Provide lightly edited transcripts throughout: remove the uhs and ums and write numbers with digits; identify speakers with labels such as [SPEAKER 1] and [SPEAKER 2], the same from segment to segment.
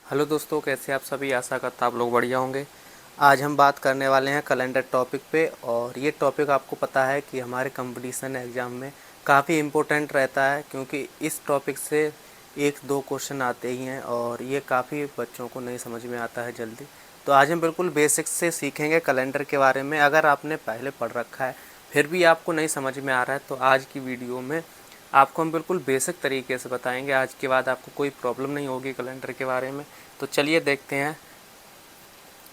[SPEAKER 1] Hello दोस्तों, कैसे आप सभी। आशा करता आप लोग बढ़िया होंगे। आज हम बात करने वाले हैं कैलेंडर टॉपिक पे। और ये टॉपिक आपको पता है कि हमारे कंपटीशन एग्ज़ाम में काफ़ी इम्पोर्टेंट रहता है, क्योंकि इस टॉपिक से एक दो क्वेश्चन आते ही हैं और ये काफ़ी बच्चों को नहीं समझ में आता है जल्दी। तो आज हम बिल्कुल बेसिक्स से सीखेंगे कैलेंडर के बारे में। अगर आपने पहले पढ़ रखा है फिर भी आपको नहीं समझ में आ रहा है तो आज की वीडियो में आपको हम बिल्कुल बेसिक तरीके से बताएंगे। आज के बाद आपको कोई प्रॉब्लम नहीं होगी कैलेंडर के बारे में। तो चलिए देखते हैं।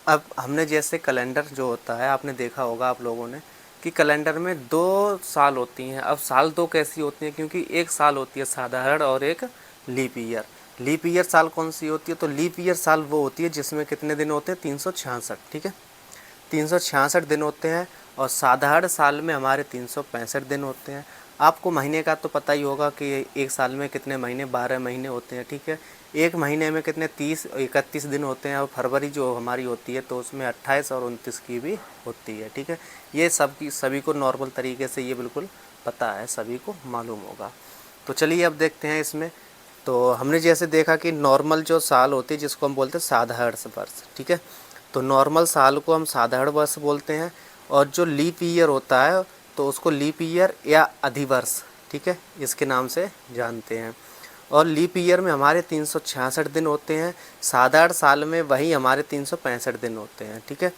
[SPEAKER 1] अब हमने जैसे कैलेंडर जो होता है, आपने देखा होगा आप लोगों ने कि कैलेंडर में 2 साल होती हैं। अब साल दो कैसी होती हैं, क्योंकि एक साल होती है साधारण और एक लीप ईयर। लीप ईयर साल कौन सी होती है? तो लीप ईयर साल वो होती है जिसमें कितने दिन होते हैं? 366। ठीक है, 366 दिन होते हैं। और साधारण साल में हमारे 365 दिन होते हैं। आपको महीने का तो पता ही होगा कि एक साल में कितने महीने? 12 महीने होते हैं। ठीक है, एक महीने में कितने? 30-31 दिन होते हैं। और फरवरी जो हमारी होती है तो उसमें 28 और 29 की भी होती है। ठीक है, ये सभी को नॉर्मल तरीके से ये बिल्कुल पता है, सभी को मालूम होगा। तो चलिए अब देखते हैं इसमें। तो हमने जैसे देखा कि नॉर्मल जो साल होती है जिसको हम बोलते हैं साधारण वर्ष। ठीक है, तो नॉर्मल साल को हम साधारण वर्ष बोलते हैं। और जो लीप ईयर होता है तो उसको लीप ईयर या अधिवर्ष, ठीक है, इसके नाम से जानते हैं। और लीप ईयर में हमारे 366 दिन होते हैं। साधारण साल में वही हमारे 365 दिन होते हैं। ठीक है,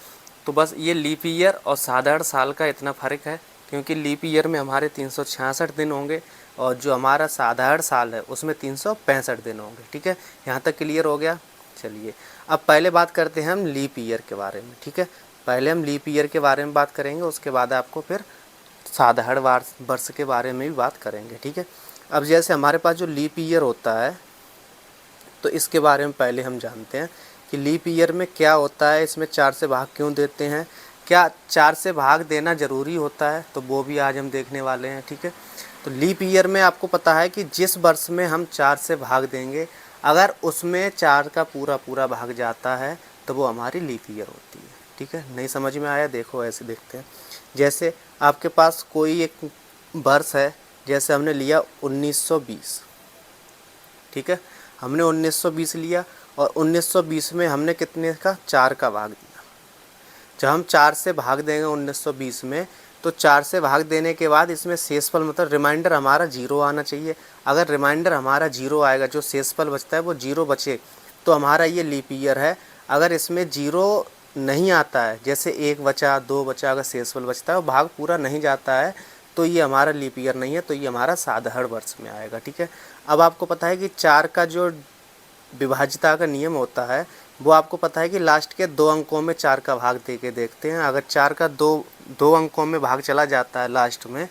[SPEAKER 1] तो बस ये लीप ईयर और साधारण साल का इतना फ़र्क है, क्योंकि लीप ईयर में हमारे 366 दिन होंगे और जो हमारा साधारण साल है उसमें 365 दिन होंगे। ठीक है, यहाँ तक क्लियर हो गया। चलिए अब पहले बात करते हैं हम लीप ईयर के बारे में। ठीक है, पहले हम लीप ईयर के बारे में बात करेंगे, उसके बाद आपको फिर साधारण वर्ष के बारे में भी बात करेंगे। ठीक है, अब जैसे हमारे पास जो लीप ईयर होता है तो इसके बारे में पहले हम जानते हैं कि लीप ईयर में क्या होता है, इसमें 4 से भाग क्यों देते हैं, क्या 4 से भाग देना ज़रूरी होता है, तो वो भी आज हम देखने वाले हैं। ठीक है, तो लीप ईयर में आपको पता है कि जिस वर्ष में हम 4 से भाग देंगे, अगर उसमें 4 का पूरा पूरा भाग जाता है तो वो हमारी लीप ईयर होती है। ठीक है, नहीं समझ में आया? देखो ऐसे देखते हैं। जैसे आपके पास कोई एक वर्ष है, जैसे हमने लिया 1920। ठीक है, हमने 1920 लिया और 1920 में हमने कितने का? 4 का भाग दिया। जब हम 4 से भाग देंगे 1920 में, तो 4 से भाग देने के बाद इसमें शेषफल मतलब रिमाइंडर हमारा 0 आना चाहिए। अगर रिमाइंडर हमारा 0 आएगा, जो शेषफल बचता है वो 0 बचे, तो हमारा ये लीप ईयर है। अगर इसमें 0 नहीं आता है, जैसे 1 बचा, 2 बचा, अगर शेषफल बचता है और भाग पूरा नहीं जाता है, तो ये हमारा लीप ईयर नहीं है, तो ये हमारा साधारण वर्ष में आएगा। ठीक है, अब आपको पता है कि 4 का जो विभाज्यता का नियम होता है वो आपको पता है कि लास्ट के 2 अंकों में 4 का भाग दे के देखते हैं। अगर 4 का दो अंकों में भाग चला जाता है लास्ट में,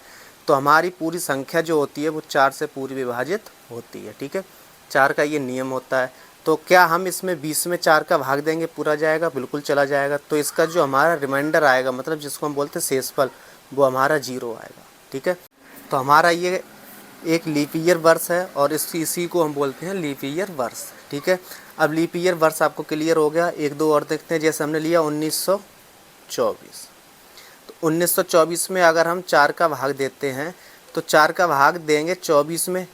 [SPEAKER 1] तो हमारी पूरी संख्या जो होती है वो 4 से पूरी विभाजित होती है। ठीक है, 4 का ये नियम होता है। तो क्या हम इसमें 20 में 4 का भाग देंगे, पूरा जाएगा? बिल्कुल चला जाएगा। तो इसका जो हमारा रिमाइंडर आएगा, मतलब जिसको हम बोलते हैं शेषफल, वो हमारा 0 आएगा। ठीक है, तो हमारा ये एक लीप ईयर वर्ष है और इसी को हम बोलते हैं लीप ईयर वर्ष। ठीक है, अब लीप ईयर वर्ष आपको क्लियर हो गया। एक दो और देखते हैं। जैसे हमने लिया 1924, तो 1924 में अगर हम 4 का भाग देते हैं तो 4 का भाग देंगे 24 में।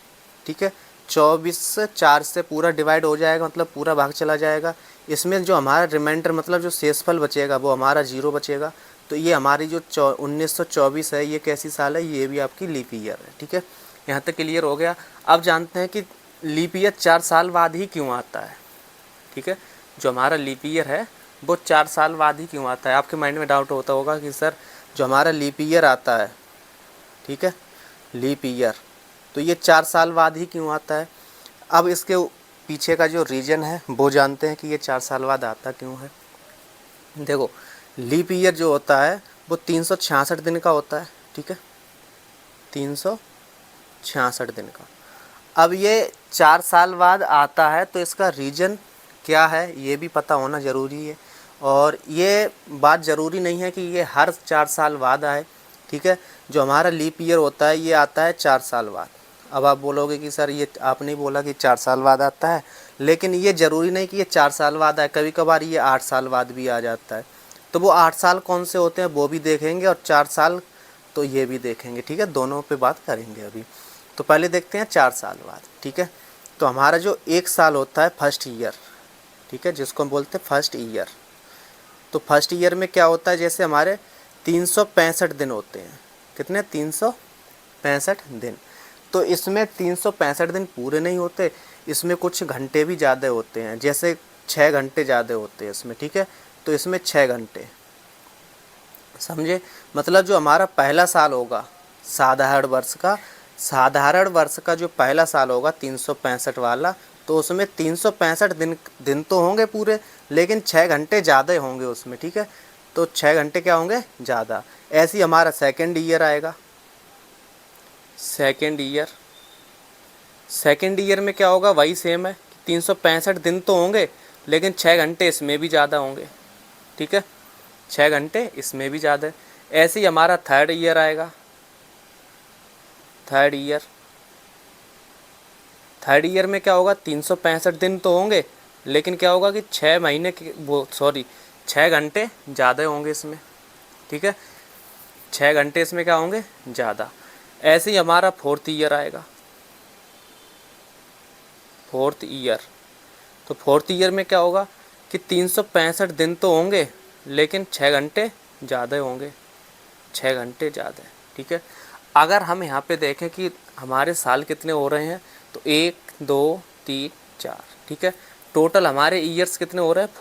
[SPEAKER 1] ठीक है, 24 4 से पूरा डिवाइड हो जाएगा, मतलब पूरा भाग चला जाएगा। इसमें जो हमारा रिमाइंडर मतलब जो शेषफल बचेगा वो हमारा 0 बचेगा। तो ये हमारी जो 1924 है, ये कैसी साल है? ये भी आपकी लीप ईयर है। ठीक है, यहाँ तक क्लियर हो गया। अब जानते हैं कि लीप ईयर 4 साल बाद ही क्यों आता है। ठीक है, जो हमारा लीप ईयर है वो 4 साल बाद ही क्यों आता है। आपके माइंड में डाउट होता होगा कि सर जो हमारा लीप ईयर आता है, ठीक है, लीप ईयर, तो ये 4 साल बाद ही क्यों आता है। अब इसके पीछे का जो रीज़न है वो जानते हैं कि ये 4 साल बाद आता क्यों है। देखो, लीप ईयर जो होता है वो 366 दिन का होता है। ठीक है, 366 दिन का। अब ये 4 साल बाद आता है, तो इसका रीज़न क्या है ये भी पता होना ज़रूरी है। और ये बात ज़रूरी नहीं है कि ये हर 4 साल बाद आए। ठीक है, जो हमारा लीप ईयर होता है ये आता है 4 साल बाद। अब आप बोलोगे कि सर ये आपने बोला कि 4 साल बाद आता है, लेकिन ये ज़रूरी नहीं कि ये 4 साल बाद आए, कभी कभार ये 8 साल बाद भी आ जाता है। तो वो 8 साल कौन से होते हैं वो भी देखेंगे, और 4 साल तो ये भी देखेंगे। ठीक है, दोनों पे बात करेंगे अभी। तो पहले देखते हैं 4 साल बाद। ठीक है, तो हमारा जो 1 साल होता है फर्स्ट ईयर, ठीक है, जिसको हम बोलते हैं फर्स्ट ईयर। तो फर्स्ट ईयर में क्या होता है, जैसे हमारे 365 दिन होते हैं। कितने? 365 दिन। तो इसमें 365 दिन पूरे नहीं होते, इसमें कुछ घंटे भी ज़्यादा होते हैं, जैसे 6 घंटे ज़्यादा होते हैं इसमें। ठीक है, तो इसमें 6 घंटे, समझे? मतलब जो हमारा पहला साल होगा साधारण वर्ष का जो पहला साल होगा 365 वाला, तो उसमें 365 दिन तो होंगे पूरे, लेकिन 6 घंटे ज़्यादा होंगे उसमें। ठीक है, तो 6 घंटे क्या होंगे? ज़्यादा। ऐसे ही हमारा सेकेंड ईयर आएगा। सेकेंड ईयर में क्या होगा? वही सेम है, 365 दिन तो होंगे, लेकिन 6 घंटे इसमें भी ज़्यादा होंगे। ठीक है, 6 घंटे इसमें भी ज़्यादा है। ऐसे ही हमारा थर्ड ईयर आएगा। थर्ड ईयर में क्या होगा? 365 दिन तो होंगे, लेकिन क्या होगा कि 6 घंटे ज़्यादा होंगे इसमें। ठीक है, 6 घंटे इसमें क्या होंगे? ज़्यादा। ऐसे ही हमारा फोर्थ ईयर आएगा। तो फोर्थ ईयर में क्या होगा कि 365 दिन तो होंगे, लेकिन 6 घंटे ज़्यादा होंगे, 6 घंटे ज़्यादा। ठीक है, अगर हम यहाँ पे देखें कि हमारे साल कितने हो रहे हैं, तो 1 2 3 4। ठीक है, टोटल हमारे ईयर्स कितने हो रहे हैं?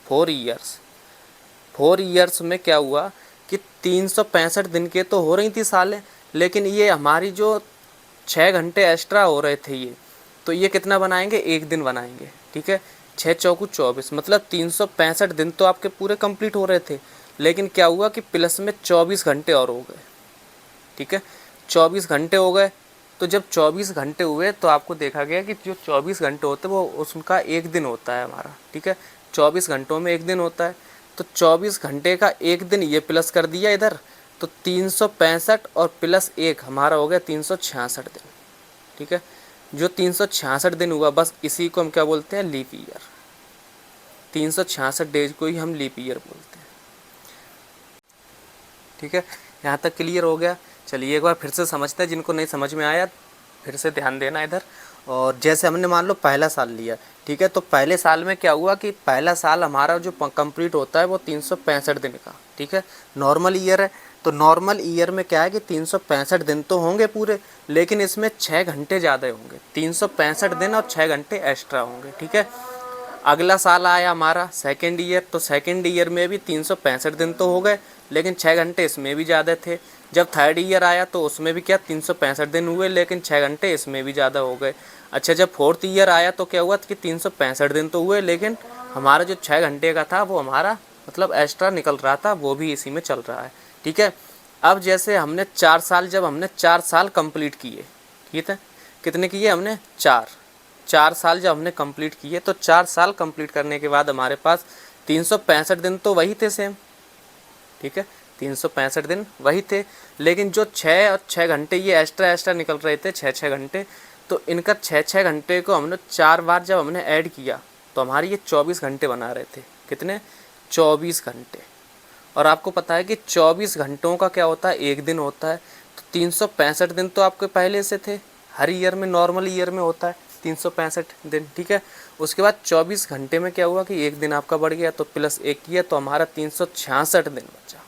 [SPEAKER 1] 4 ईयर्स। 4 ईयर्स में क्या हुआ कि 365 दिन के तो हो रही थी सालें, लेकिन ये हमारी जो 6 घंटे एक्स्ट्रा हो रहे थे ये, तो ये कितना बनाएंगे? 1 दिन बनाएंगे। ठीक है, 6 चौकू 24, मतलब 365 दिन तो आपके पूरे कंप्लीट हो रहे थे, लेकिन क्या हुआ कि प्लस में 24 घंटे और हो गए। ठीक है, 24 घंटे हो गए। तो जब 24 घंटे हुए तो आपको देखा गया कि जो 24 घंटे होते हैं वो उसका 1 दिन होता है हमारा। ठीक है, 24 घंटों में 1 दिन होता है, तो 24 घंटे का 1 दिन ये प्लस कर दिया इधर, तो 365 और प्लस 1 हमारा हो गया 366 दिन। ठीक है, जो 366 दिन हुआ, बस इसी को हम क्या बोलते हैं? Leap year. 366 डेज को ही हम लीप ईयर बोलते हैं। ठीक है, यहाँ तक क्लियर हो गया? चलिए एक बार फिर से समझते हैं, जिनको नहीं समझ में आया फिर से ध्यान देना इधर। और जैसे हमने मान लो पहला साल लिया, ठीक है, तो पहले साल में क्या हुआ कि पहला साल हमारा जो कंप्लीट होता है वो 365 दिन का। ठीक है, नॉर्मल ईयर है, तो नॉर्मल ईयर में क्या है कि 365 दिन तो होंगे पूरे, लेकिन इसमें 6 घंटे ज़्यादा होंगे। 365 दिन और 6 घंटे एक्स्ट्रा होंगे। ठीक है, अगला साल आया हमारा सेकेंड ईयर, तो सेकेंड ईयर में भी 365 दिन तो हो गए, लेकिन 6 घंटे इसमें भी ज़्यादा थे। जब थर्ड ईयर आया तो उसमें भी क्या 365 दिन हुए, लेकिन 6 घंटे इसमें भी ज़्यादा हो गए। अच्छा, जब फोर्थ ईयर आया तो क्या हुआ कि 365 दिन तो हुए, लेकिन हमारा जो 6 घंटे का था वो हमारा मतलब एक्स्ट्रा निकल रहा था, वो भी इसी में चल रहा है। ठीक है, अब जैसे हमने 4 साल, जब हमने 4 साल कंप्लीट किए, ठीक है, कितने किए हमने? 4 साल जब हमने कंप्लीट किए, तो 4 साल कंप्लीट करने के बाद हमारे पास 365 दिन तो वही थे सेम। ठीक है, 365 दिन वही थे, लेकिन जो 6 और 6 घंटे ये एक्स्ट्रा निकल रहे थे, 6 घंटे, तो इनका 6 घंटे को हमने 4 बार जब हमने ऐड किया तो हमारी ये 24 घंटे बना रहे थे। कितने? 24 घंटे। और आपको पता है कि 24 घंटों का क्या होता है? 1 दिन होता है। तो 365 दिन तो आपके पहले से थे, हर ईयर में, नॉर्मल ईयर में होता है 365 दिन। ठीक है, उसके बाद 24 घंटे में क्या हुआ कि 1 दिन आपका बढ़ गया, तो प्लस 1 किया तो हमारा 366 दिन बचा।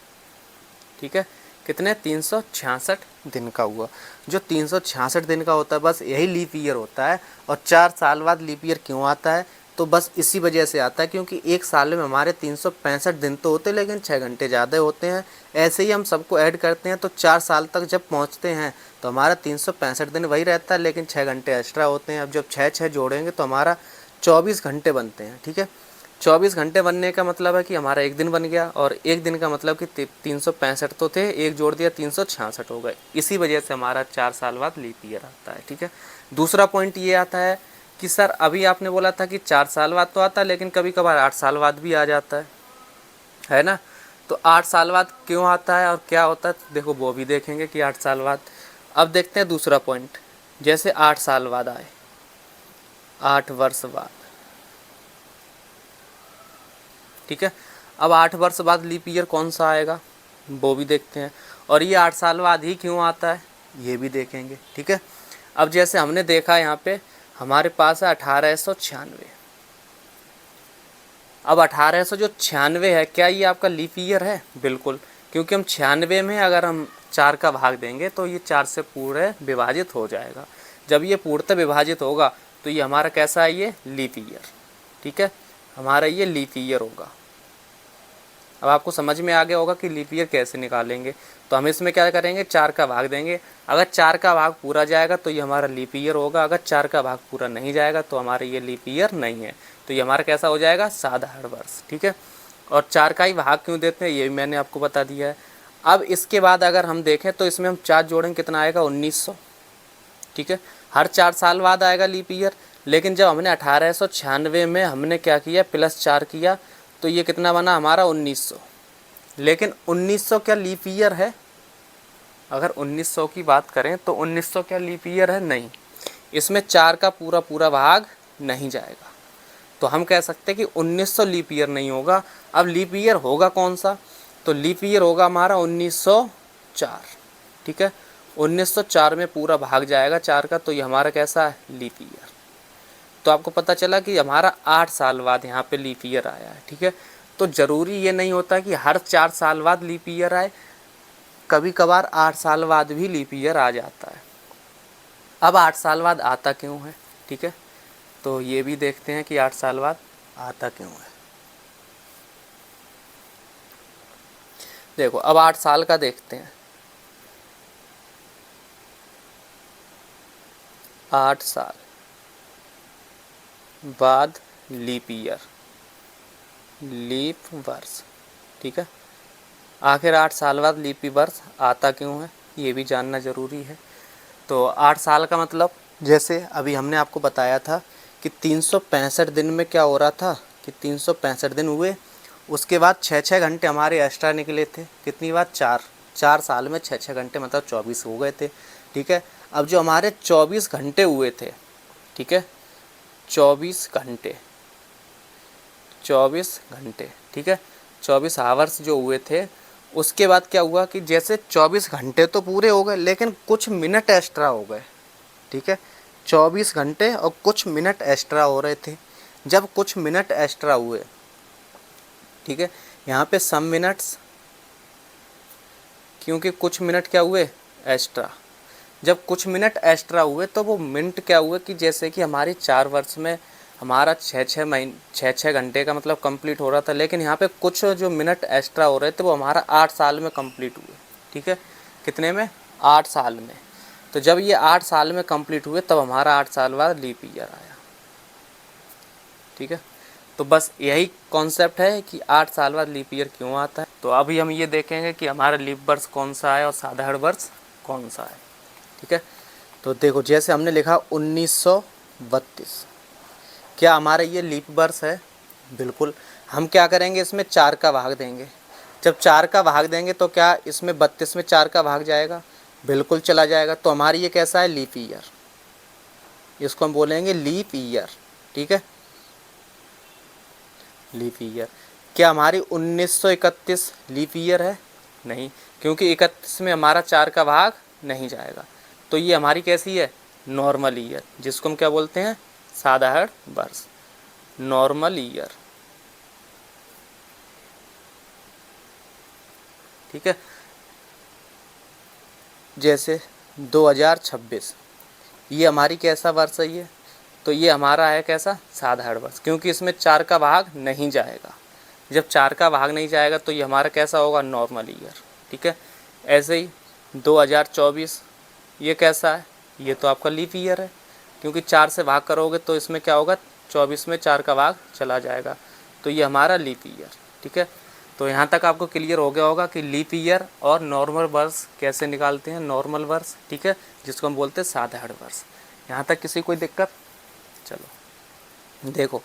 [SPEAKER 1] ठीक है, कितने? 366 दिन का हुआ। जो 366 दिन का होता है बस यही लीप ईयर होता है। और 4 साल बाद लीप ईयर क्यों आता है? तो बस इसी वजह से आता है क्योंकि एक साल में हमारे 365 दिन तो होते, लेकिन 6 घंटे ज़्यादा होते हैं। ऐसे ही हम सबको ऐड करते हैं तो 4 साल तक जब पहुंचते हैं तो हमारा 365 दिन वही रहता है, लेकिन 6 घंटे एक्स्ट्रा होते हैं। अब जब 6 जोड़ेंगे तो हमारा 24 घंटे बनते हैं। ठीक है, 24 घंटे बनने का मतलब है कि हमारा 1 दिन बन गया, और 1 दिन का मतलब कि 365 तो थे, 1 जोड़ दिया 366 हो गए। इसी वजह से हमारा 4 साल बाद लीप ईयर आता है। ठीक है, दूसरा पॉइंट ये आता है कि सर अभी आपने बोला था कि 4 साल बाद तो आता है, लेकिन कभी कभार 8 साल बाद भी आ जाता है ना? तो 8 साल बाद क्यों आता है और क्या होता है, तो देखो वो भी देखेंगे कि 8 साल बाद। अब देखते हैं दूसरा पॉइंट, जैसे 8 साल बाद आए, 8 वर्ष बाद। ठीक है, अब 8 वर्ष बाद लीप ईयर कौन सा आएगा वो भी देखते हैं, और ये 8 साल बाद ही क्यों आता है ये भी देखेंगे। ठीक है, अब जैसे हमने देखा यहाँ पे हमारे पास है 1896, अब 1800 जो 96 है, क्या ये आपका लीप ईयर है? बिल्कुल, क्योंकि हम 96 में अगर हम 4 का भाग देंगे तो ये 4 से पूरे विभाजित हो जाएगा। जब ये पूर्णतः विभाजित होगा तो ये हमारा कैसा है? ये लीप ईयर। ठीक है, हमारा ये लीप ईयर होगा। अब आपको समझ में आ गया होगा कि लीप ईयर कैसे निकालेंगे। तो हम इसमें क्या करेंगे? 4 का भाग देंगे। अगर 4 का भाग पूरा जाएगा तो ये हमारा लीप ईयर होगा। अगर 4 का भाग पूरा नहीं जाएगा तो हमारा ये लीप ईयर नहीं है। तो ये हमारा कैसा हो जाएगा? साधारण वर्ष। ठीक है, और 4 का ही भाग क्यों देते हैं ये भी मैंने आपको बता दिया है। अब इसके बाद अगर हम देखें तो इसमें हम 4 जोड़ेंगे, कितना आएगा? 1900। ठीक है, हर 4 साल बाद आएगा लीप ईयर। लेकिन जब हमने 1896 में हमने क्या किया? +4 किया, तो ये कितना बना हमारा? 1900। लेकिन 1900 क्या लीप ईयर है? अगर 1900 की बात करें तो 1900 क्या लीप ईयर है? नहीं, इसमें 4 का पूरा पूरा भाग नहीं जाएगा। तो हम कह सकते हैं कि 1900 लीप ईयर नहीं होगा। अब लीप ईयर होगा कौन सा? तो लीप ईयर होगा हमारा 1904। ठीक है, 1904 में पूरा भाग जाएगा 4 का, तो ये हमारा कैसा है? Leap year. तो आपको पता चला कि हमारा 8 साल बाद यहाँ पे लीप ईयर आया है। ठीक है, तो ज़रूरी ये नहीं होता कि हर 4 साल बाद लीप ईयर आए, कभी कभार 8 साल बाद भी लीप ईयर आ जाता है। अब 8 साल बाद आता क्यों है? ठीक है, तो ये भी देखते हैं कि 8 साल बाद आता क्यों है। देखो, अब 8 साल का देखते हैं। 8 साल बाद लीप ईयर, लीप वर्ष। ठीक है, आखिर 8 साल बाद लीप वर्ष आता क्यों है ये भी जानना ज़रूरी है। तो 8 साल का मतलब, जैसे अभी हमने आपको बताया था कि 365 दिन में क्या हो रहा था कि 365 दिन हुए, उसके बाद 6-6 घंटे हमारे एक्स्ट्रा निकले थे। कितनी बार? 4 साल में 6-6 घंटे, मतलब 24 हो गए थे। ठीक है, अब जो हमारे 24 घंटे हुए थे, ठीक है, 24 घंटे, 24 घंटे, ठीक है, 24 आवर्स जो हुए थे, उसके बाद क्या हुआ कि जैसे 24 घंटे तो पूरे हो गए, लेकिन कुछ मिनट एक्स्ट्रा हो गए। ठीक है, 24 घंटे और कुछ मिनट एक्स्ट्रा हो रहे थे। जब कुछ मिनट एक्स्ट्रा हुए, ठीक है, यहाँ पे सम मिनट्स, क्योंकि कुछ मिनट क्या हुए? एक्स्ट्रा। जब कुछ मिनट एक्स्ट्रा हुए तो वो मिनट क्या हुए कि जैसे कि हमारी 4 वर्ष में हमारा 6-6 घंटे का मतलब कंप्लीट हो रहा था, लेकिन यहाँ पे कुछ जो मिनट एक्स्ट्रा हो रहे थे वो हमारा 8 साल में कंप्लीट हुए। ठीक है, कितने में? 8 साल में। तो जब ये 8 साल में कंप्लीट हुए तब हमारा 8 साल बाद लीप ईयर आया। ठीक है, तो बस यही कॉन्सेप्ट है कि 8 साल बाद लीप ईयर क्यों आता है। तो अभी हम ये देखेंगे कि हमारा लीप वर्ष कौन सा है और साधारण वर्ष कौन सा है। ठीक है, तो देखो, जैसे हमने लिखा 1932, क्या हमारा ये लीप वर्ष है? बिल्कुल। हम क्या करेंगे? इसमें 4 का भाग देंगे। जब 4 का भाग देंगे तो क्या इसमें 32 में 4 का भाग जाएगा? बिल्कुल चला जाएगा। तो हमारी ये कैसा है? Leap year. इसको हम बोलेंगे लीप ईयर। ठीक है, लीप ईयर। क्या हमारी 1931 लीप ईयर है? नहीं, क्योंकि 31 में हमारा 4 का भाग नहीं जाएगा। तो ये हमारी कैसी है? नॉर्मल ईयर, जिसको हम क्या बोलते हैं? साधारण वर्ष, नॉर्मल ईयर। ठीक है, जैसे 2026, ये हमारी कैसा वर्ष है ये? तो ये हमारा है कैसा? साधारण वर्ष, क्योंकि इसमें 4 का भाग नहीं जाएगा। जब 4 का भाग नहीं जाएगा तो ये हमारा कैसा होगा? Normal year. ठीक है, ऐसे ही 2024, ये कैसा है? ये तो आपका लीप ईयर है, क्योंकि 4 से भाग करोगे तो इसमें क्या होगा? 24 में 4 का भाग चला जाएगा, तो ये हमारा लीप ईयर। ठीक है, तो यहाँ तक आपको क्लियर हो गया होगा कि लीप ईयर और नॉर्मल वर्ष कैसे निकालते हैं। नॉर्मल वर्ष, ठीक है, जिसको हम बोलते हैं साधारण वर्ष। यहाँ तक किसी कोई दिक्कत? चलो देखो,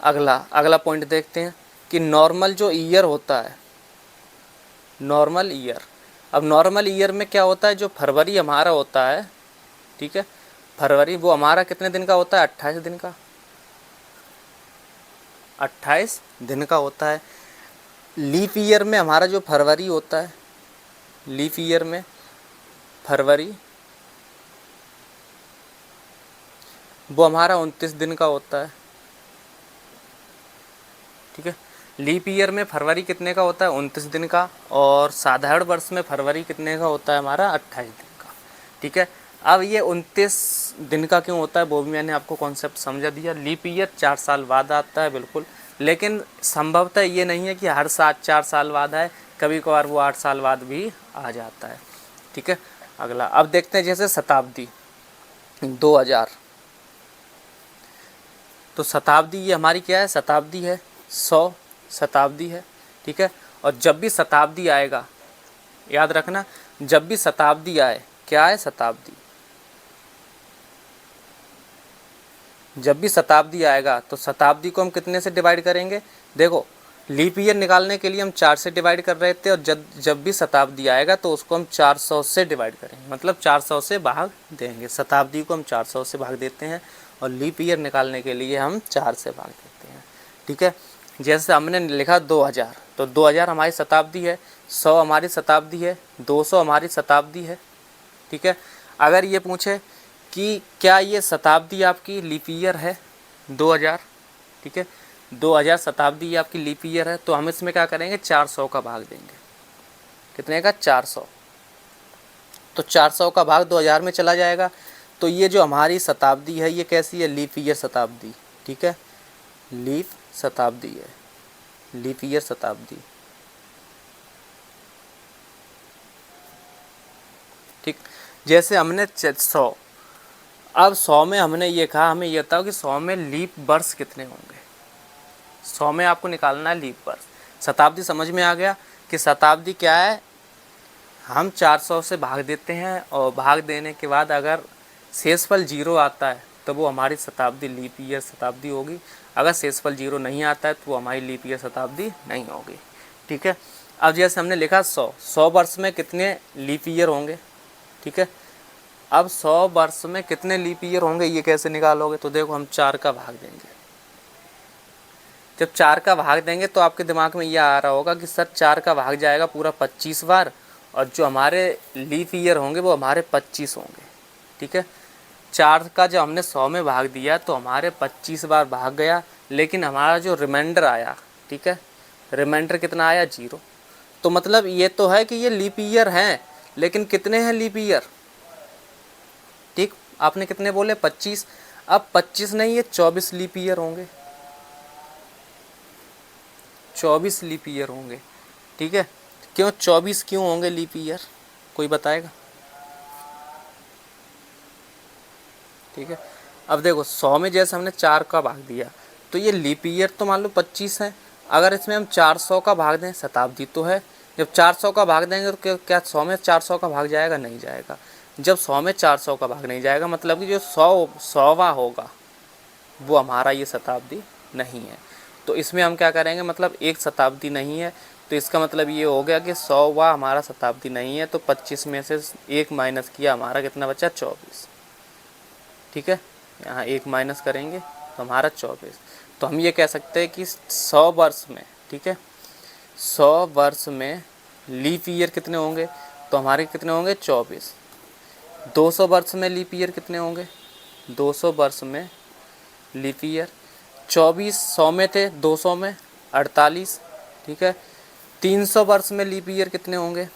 [SPEAKER 1] अगला पॉइंट देखते हैं कि नॉर्मल जो ईयर होता है, नॉर्मल ईयर। अब नॉर्मल ईयर में क्या होता है? जो फरवरी हमारा होता है, ठीक है, फरवरी वो हमारा कितने दिन का होता है? 28 दिन का, 28 दिन का होता है। लीप ईयर में हमारा जो फरवरी होता है, लीप ईयर में फरवरी वो हमारा 29 दिन का होता है। ठीक है। लीप ईयर में फरवरी कितने का होता है, 29 दिन का, और साधारण वर्ष में फरवरी कितने का होता है हमारा, 28 दिन का, ठीक है। अब ये 29 दिन का क्यों होता है वो भी मैंने आपको कॉन्सेप्ट समझा दिया। लीप ईयर 4 साल बाद आता है बिल्कुल, लेकिन संभवतः ये नहीं है कि हर साल 4 साल बाद आए, कभी कभार वो 8 साल बाद भी आ जाता है, ठीक है। अगला अब देखते हैं जैसे शताब्दी 2000, तो शताब्दी ये हमारी क्या है, शताब्दी है, 100 शताब्दी है, ठीक है। और जब भी शताब्दी आएगा, याद रखना, जब भी शताब्दी आए, क्या है शताब्दी, जब भी शताब्दी आएगा तो शताब्दी को हम कितने से डिवाइड करेंगे। देखो लीप ईयर निकालने के लिए हम 4 से डिवाइड कर रहे थे, और जब भी शताब्दी आएगा तो उसको हम 400 से डिवाइड करेंगे, मतलब 400 से भाग देंगे। शताब्दी को हम 400 से भाग देते हैं और लीप ईयर निकालने के लिए हम 4 से भाग देते हैं, ठीक है। जैसे हमने लिखा 2000, तो 2000 हमारी शताब्दी है, 100 हमारी शताब्दी है, 200 हमारी शताब्दी है, ठीक है। अगर ये पूछे कि क्या ये शताब्दी आपकी लीप ईयर है 2000, ठीक है, 2000 शताब्दी आपकी लीप ईयर है, तो हम इसमें क्या करेंगे, 400 का भाग देंगे, कितने का, 400। तो 400 का भाग 2000 में चला जाएगा, तो ये जो हमारी शताब्दी है ये कैसी है, लीप ईयर शताब्दी, ठीक है, लीप शताब्दी है, लीप ईयर शताब्दी, ठीक। जैसे हमने 100, अब 100 में हमने ये कहा, हमें ये बताओ कि 100 में लीप वर्ष कितने होंगे। 100 में आपको निकालना है लीप वर्ष। शताब्दी समझ में आ गया कि शताब्दी क्या है, हम 400 से भाग देते हैं, और भाग देने के बाद अगर शेषफल 0 आता है तो वो हमारी शताब्दी लीप ईयर शताब्दी होगी। अगर शेषफल 0 नहीं आता है तो वो हमारी लीप ईयर शताब्दी नहीं होगी, ठीक है। अब जैसे हमने लिखा 100 वर्ष में कितने लीप ईयर होंगे, ठीक है। अब 100 वर्ष में कितने लीप ईयर होंगे ये कैसे निकालोगे, तो देखो हम 4 का भाग देंगे। जब 4 का भाग देंगे तो आपके दिमाग में यह आ रहा होगा कि सर 4 का भाग जाएगा पूरा 25 बार, और जो हमारे लीप ईयर होंगे वो हमारे 25 होंगे, ठीक है। 4 का जब हमने 100 में भाग दिया तो हमारे 25 बार भाग गया, लेकिन हमारा जो रिमाइंडर आया, ठीक है, रिमाइंडर कितना आया, 0। तो मतलब ये तो है कि ये लीप ईयर हैं, लेकिन कितने हैं लीप ईयर, ठीक। आपने कितने बोले, 25। अब 25 नहीं, ये 24 लीप ईयर होंगे, 24 लीप ईयर होंगे, ठीक है। क्यों 24 क्यों होंगे लीप ईयर, कोई बताएगा, ठीक है। अब देखो 100 में जैसे हमने 4 का भाग दिया तो ये लीप ईयर तो मान लो 25 है। अगर इसमें हम 400 का भाग दें, शताब्दी तो है, जब 400 का भाग देंगे तो क्या 100 में 400 का भाग जाएगा, नहीं जाएगा। जब 100 में 400 का भाग नहीं जाएगा, मतलब कि जो 100वां होगा वो हमारा ये शताब्दी नहीं है। तो इसमें हम क्या करेंगे, मतलब एक शताब्दी नहीं है, तो इसका मतलब ये हो गया कि 100वां हमारा शताब्दी नहीं है, तो 25 में से 1 माइनस किया, हमारा कितना बचा, 24, ठीक है। यहाँ 1 माइनस करेंगे तो हमारा 24। तो हम ये कह सकते हैं कि 100 वर्ष में, ठीक है, 100 वर्ष में लीप ईयर कितने होंगे, तो हमारे कितने होंगे, 24। 200 वर्ष में लीप ईयर कितने होंगे, 200 वर्ष में लीप ईयर 24, 100 में थे, 200 में 48, ठीक है। 300 वर्ष में लीप ईयर कितने होंगे,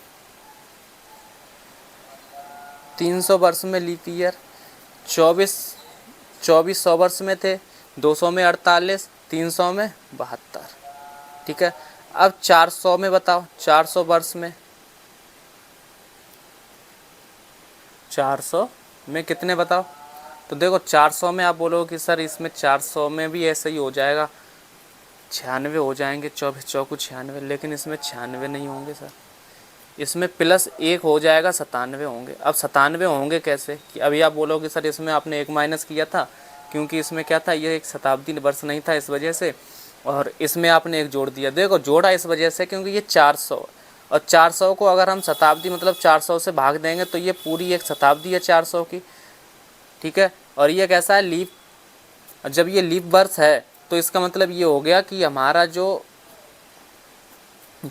[SPEAKER 1] 300 वर्ष में लीप ईयर 24 100 वर्ष में थे, 200 में 48, 300 में 72, ठीक है। अब 400 में बताओ, 400 वर्ष में, 400 में कितने बताओ। तो देखो 400 में आप बोलोगे कि सर इसमें 400 में भी ऐसे ही हो जाएगा, 96 हो जाएंगे, 24 चौकू 96, लेकिन इसमें 96 नहीं होंगे सर, इसमें प्लस 1 हो जाएगा, 97 होंगे। अब 97 होंगे कैसे, कि अभी आप बोलोगे सर इसमें आपने 1 माइनस किया था, क्योंकि इसमें क्या था, ये एक शताब्दी वर्ष नहीं था इस वजह से, और इसमें आपने 1 जोड़ दिया। देखो जोड़ा इस वजह से क्योंकि ये 400, और 400 को अगर हम शताब्दी मतलब 400 से भाग देंगे तो ये पूरी एक शताब्दी है 400 की, ठीक है। और ये कैसा है, लीप, जब ये लीप वर्ष है तो इसका मतलब ये हो गया कि हमारा जो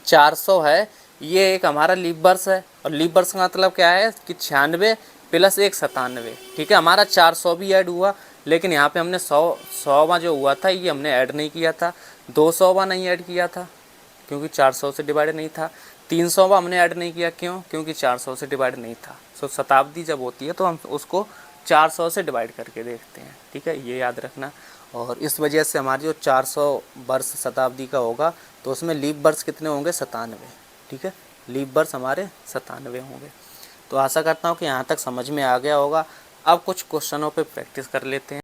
[SPEAKER 1] 400 है ये एक हमारा लीप वर्ष है, और लीप वर्ष का मतलब क्या है कि 96 प्लस 1 97, ठीक है। हमारा 400 भी ऐड हुआ, लेकिन यहाँ पे हमने 100वां जो हुआ था ये हमने ऐड नहीं किया था, 200वां नहीं ऐड किया था क्योंकि 400 से डिवाइड नहीं था, 300वां हमने ऐड नहीं किया, क्यों? क्योंकि 400 से डिवाइड नहीं था। सो शताब्दी जब होती है तो हम उसको 400 से डिवाइड करके देखते हैं, ठीक है, ये याद रखना। और इस वजह से हमारी जो 400 वर्ष शताब्दी का होगा तो उसमें लीप वर्ष कितने होंगे? 97, ठीक है, लीप वर्ष हमारे 97 होंगे। तो आशा करता हूँ कि यहाँ तक समझ में आ गया होगा। अब कुछ क्वेश्चनों पे प्रैक्टिस कर लेते हैं।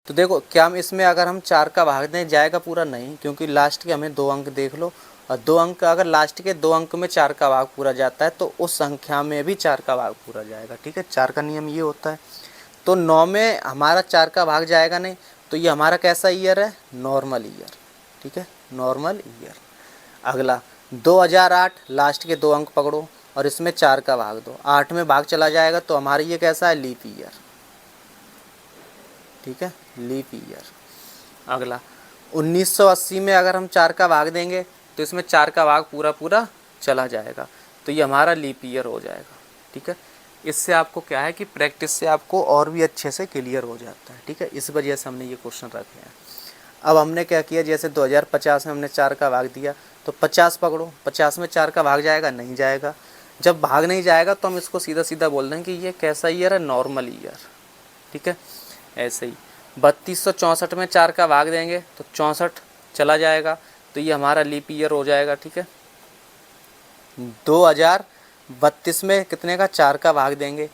[SPEAKER 1] तो देखो, क्या हम इसमें अगर हम 4 का भाग दें जाएगा पूरा? नहीं, क्योंकि लास्ट के हमें 2 अंक देख लो, और 2 अंक अगर लास्ट के 2 अंक में 4 का भाग पूरा जाता है तो उस संख्या में भी 4 का भाग पूरा जाएगा, ठीक है, 4 का नियम ये होता है। तो 9 में हमारा 4 का भाग जाएगा नहीं, तो ये हमारा कैसा ईयर है? नॉर्मल ईयर, ठीक है, नॉर्मल ईयर। अगला 2008, लास्ट के 2 अंक पकड़ो और इसमें 4 का भाग दो, 8 में भाग चला जाएगा तो हमारा ये कैसा है? लीप ईयर, ठीक है, लीप ईयर। अगला 1980 में अगर हम 4 का भाग देंगे तो इसमें 4 का भाग पूरा पूरा चला जाएगा, तो ये हमारा लीप ईयर हो जाएगा, ठीक है। इससे आपको क्या है कि प्रैक्टिस से आपको और भी अच्छे से क्लियर हो जाता है, ठीक है, इस वजह से हमने ये क्वेश्चन रखे हैं। अब हमने क्या किया, जैसे 2050 में हमने 4 का भाग दिया तो 50 पकड़ो, 50 में 4 का भाग जाएगा? नहीं जाएगा। जब भाग नहीं जाएगा तो हम इसको सीधा सीधा बोल देंगे कि ये कैसा ईयर है? नॉर्मल ईयर, ठीक है। ऐसे ही 3264 में 4 का भाग देंगे तो 64 चला जाएगा, तो ये हमारा लीप ईयर हो जाएगा, ठीक है। 2032 में कितने का? 4 का भाग देंगे,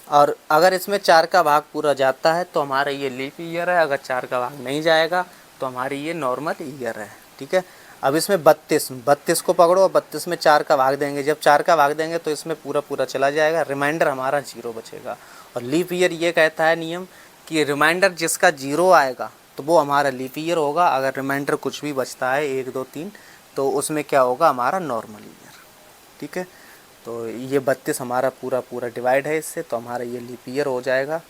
[SPEAKER 1] और अगर इसमें 4 का भाग पूरा जाता है तो हमारा ये लीप ईयर है, अगर 4 का भाग नहीं जाएगा तो हमारी ये नॉर्मल ईयर है, ठीक है। अब इसमें 32 को पकड़ो और 32 में 4 का भाग देंगे, जब 4 का भाग देंगे तो इसमें पूरा पूरा चला जाएगा, रिमाइंडर हमारा 0 बचेगा। और लीप ईयर ये कहता है नियम कि रिमाइंडर जिसका 0 आएगा तो वो हमारा लीप ईयर होगा, अगर रिमाइंडर कुछ भी बचता है 1 2 3 तो उसमें क्या होगा? हमारा नॉर्मल ईयर, ठीक है। तो ये 32 हमारा पूरा पूरा डिवाइड है इससे, तो हमारा ये लीप ईयर हो जाएगा।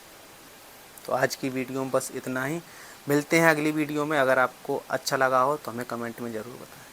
[SPEAKER 1] तो आज की वीडियो में बस इतना ही, मिलते हैं अगली वीडियो में। अगर आपको अच्छा लगा हो तो हमें कमेंट में ज़रूर बताएं।